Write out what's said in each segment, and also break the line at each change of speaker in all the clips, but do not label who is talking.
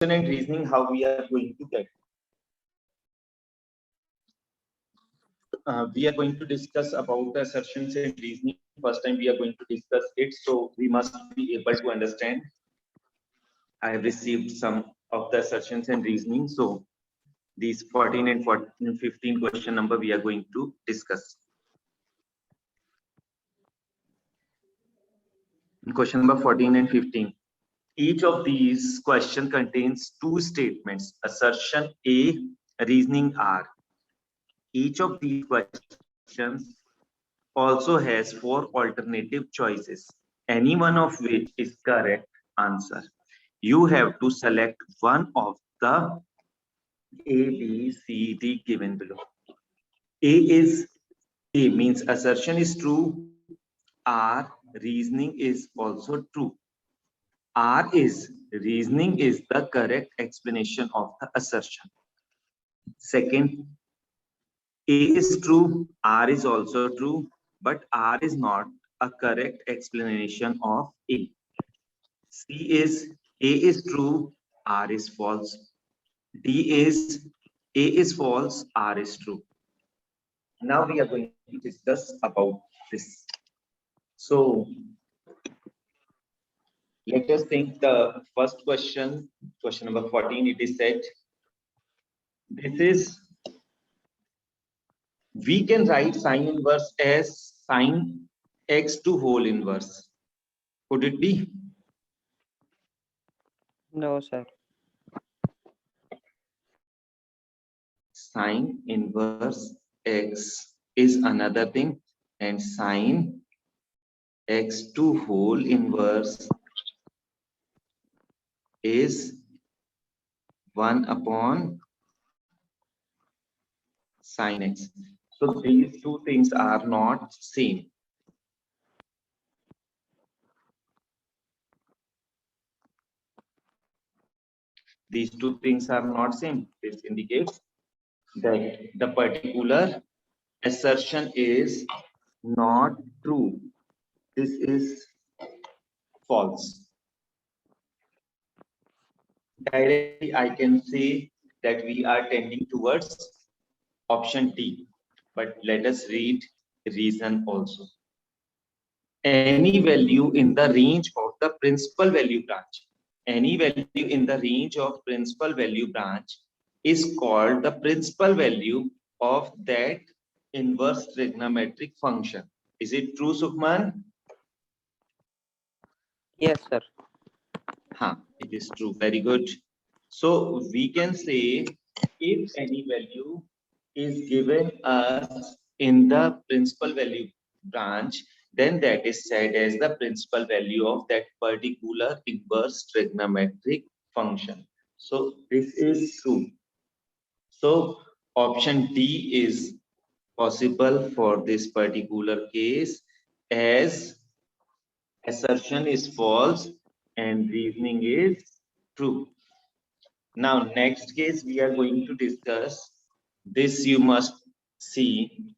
and reasoning, how we are going to get. We are going to discuss about the assertions and reasoning. First time we are going to discuss it, so we must be able to understand. I have received some of the assertions and reasoning, so these 14 and 14, 15 question number we are going to discuss. Question number 14 and 15. Each of these question contains two statements, assertion A, reasoning R. Each of these questions also has four alternative choices, any one of which is correct answer. You have to select one of the A, B, C, D given below. A means assertion is true. R, reasoning is also true. R is reasoning is the correct explanation of the assertion. Second, A is true, R is also true, but R is not a correct explanation of A. C is A is true, R is false. D is A is false, R is true. Now we are going to discuss about this. So let us think the first question, question number 14, it is said, this is, we can write sine inverse as sine x to whole inverse. Could it be?
No, sir.
Sine inverse x is another thing, and sine x to whole inverse is 1 upon sine x. So these two things are not same. These two things are not same. This indicates that the particular assertion is not true. This is false. Directly, I can say that we are tending towards option D, but let us read reason also. Any value in the range of the principal value branch, any value in the range of principal value branch is called the principal value of that inverse trigonometric function. Is it true, Sukhman?
Yes, sir.
It is true. Very good. So we can say if any value is given us in the principal value branch, then that is said as the principal value of that particular inverse trigonometric function. So this is true. So option D is possible for this particular case, as assertion is false and reasoning is true. Now, next case we are going to discuss. This you must see.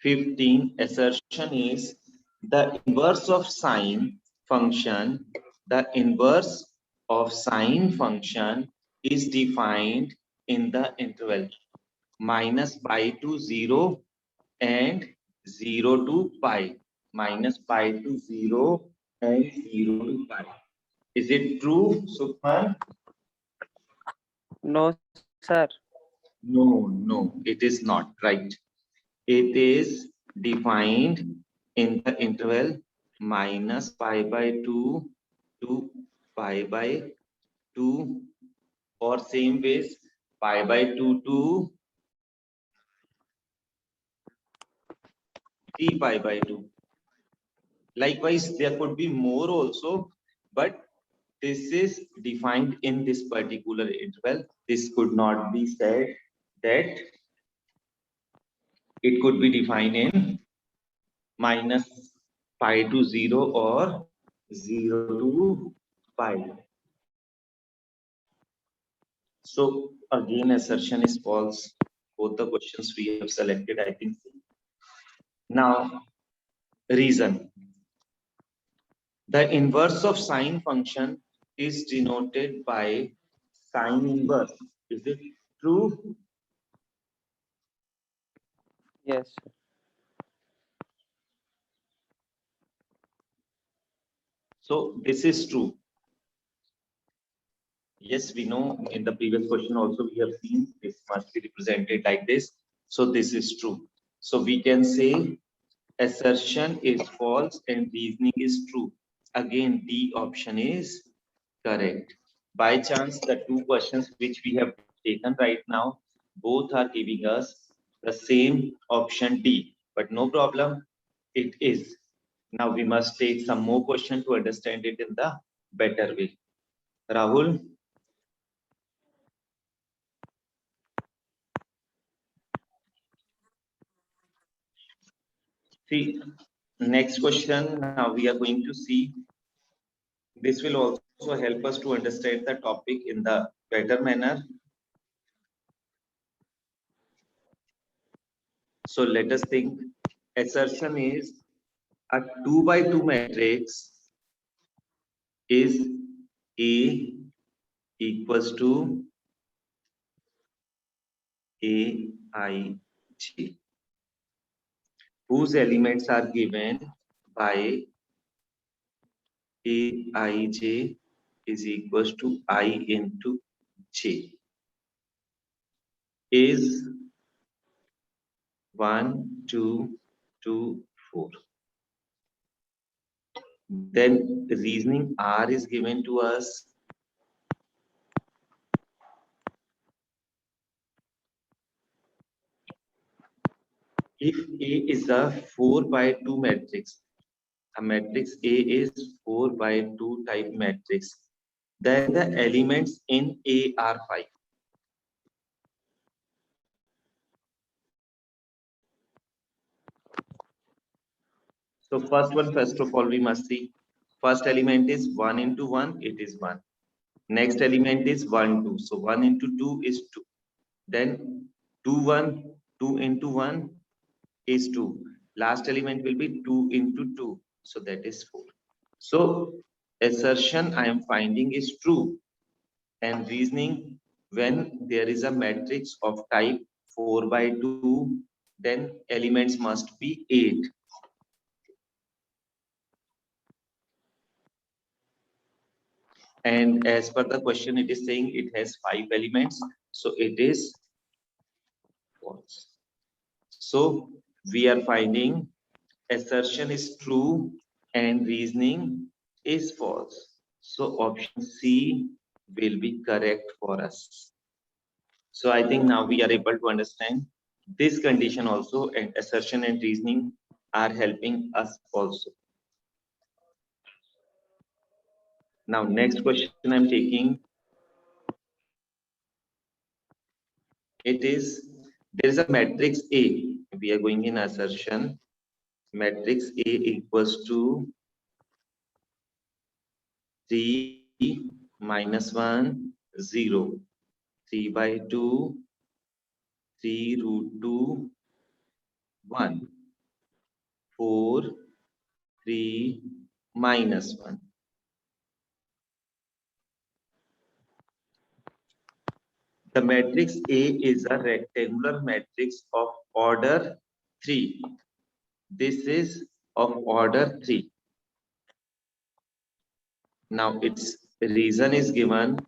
15 assertion is the inverse of sine function. The inverse of sine function is defined in the interval minus pi to 0 and 0 to pi. Minus pi to 0 and 0 to pi. Is it true, Sukhman?
No, sir.
No, it is not right. It is defined in the interval minus pi by 2 to pi by 2, or same ways pi by 2 to 3 pi by 2. Likewise, there could be more also, but this is defined in this particular interval. This could not be said that it could be defined in minus pi to 0 or 0 to pi. So again, assertion is false. Both the questions we have selected, I think. Now, reason. The inverse of sine function is denoted by sine inverse. Is it true?
Yes, sir.
So this is true. Yes, we know in the previous question also we have seen this must be represented like this. So this is true. So we can say assertion is false and reasoning is true. Again, D option is correct. By chance, the two questions which we have taken right now, both are giving us the same option D. But no problem, it is. Now we must take some more question to understand it in the better way. Rahul? See, next question, now we are going to see. This will also help us to understand the topic in the better manner. So let us think. Assertion is a 2 by 2 matrix is A equals to Aij, whose elements are given by Aij is equals to I into J, is 1, 2, 2, 4. Then reasoning R is given to us. If A is a 4 by 2 matrix, a matrix A is 4 by 2 type matrix, then the elements in A are 5. So first of all, we must see. First element is 1 into 1, it is 1. Next element is 1, 2. So 1 into 2 is 2. Then 2, 1, 2 into 1 is 2. Last element will be 2 into 2. So that is 4. So assertion I am finding is true, and reasoning, when there is a matrix of type 4 by 2, then elements must be 8. And as per the question, it is saying it has 5 elements, so it is false. So we are finding assertion is true and reasoning is false. So option C will be correct for us. So I think now we are able to understand this condition also, and assertion and reasoning are helping us also. Now next question I'm taking, it is, there is a matrix A. We are going in assertion. Matrix A equals to 3 minus 1, 0. 3 by 2, 3 root 2, 1. 4, 3 minus 1. The matrix A is a rectangular matrix of order 3. This is of order 3. Now its reason is given.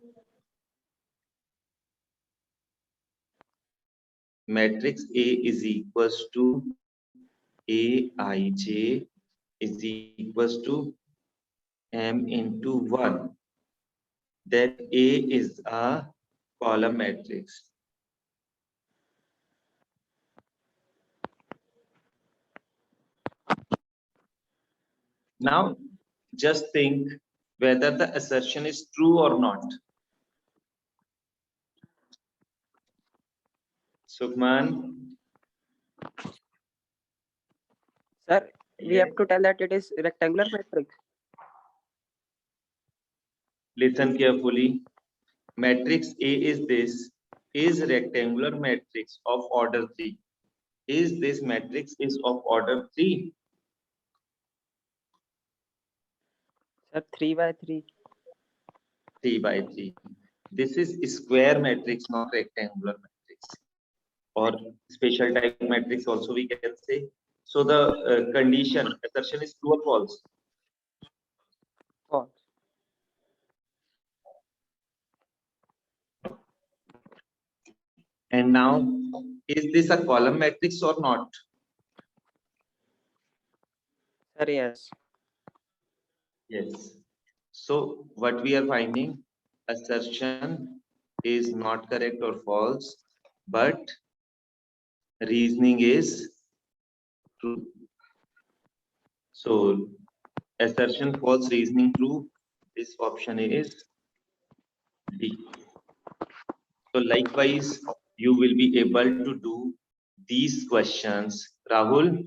Matrix A is equals to Aij is equals to M into 1. Then A is a column matrix. Now just think whether the assertion is true or not. Sukhman?
Sir, we
Yes.
have to tell that it is rectangular matrix.
Listen carefully. Matrix A is this, is rectangular matrix of order 3. Is this matrix is of order 3?
Sir, 3 by 3.
3 by 3. This is square matrix, not rectangular matrix, or special type matrix also we can say. So the condition assertion is true or false?
False.
And now, is this a column matrix or not?
Sir, yes.
Yes. So what we are finding, assertion is not correct or false, but reasoning is true. So assertion false, reasoning true. This option is D. So likewise, you will be able to do these questions. Rahul,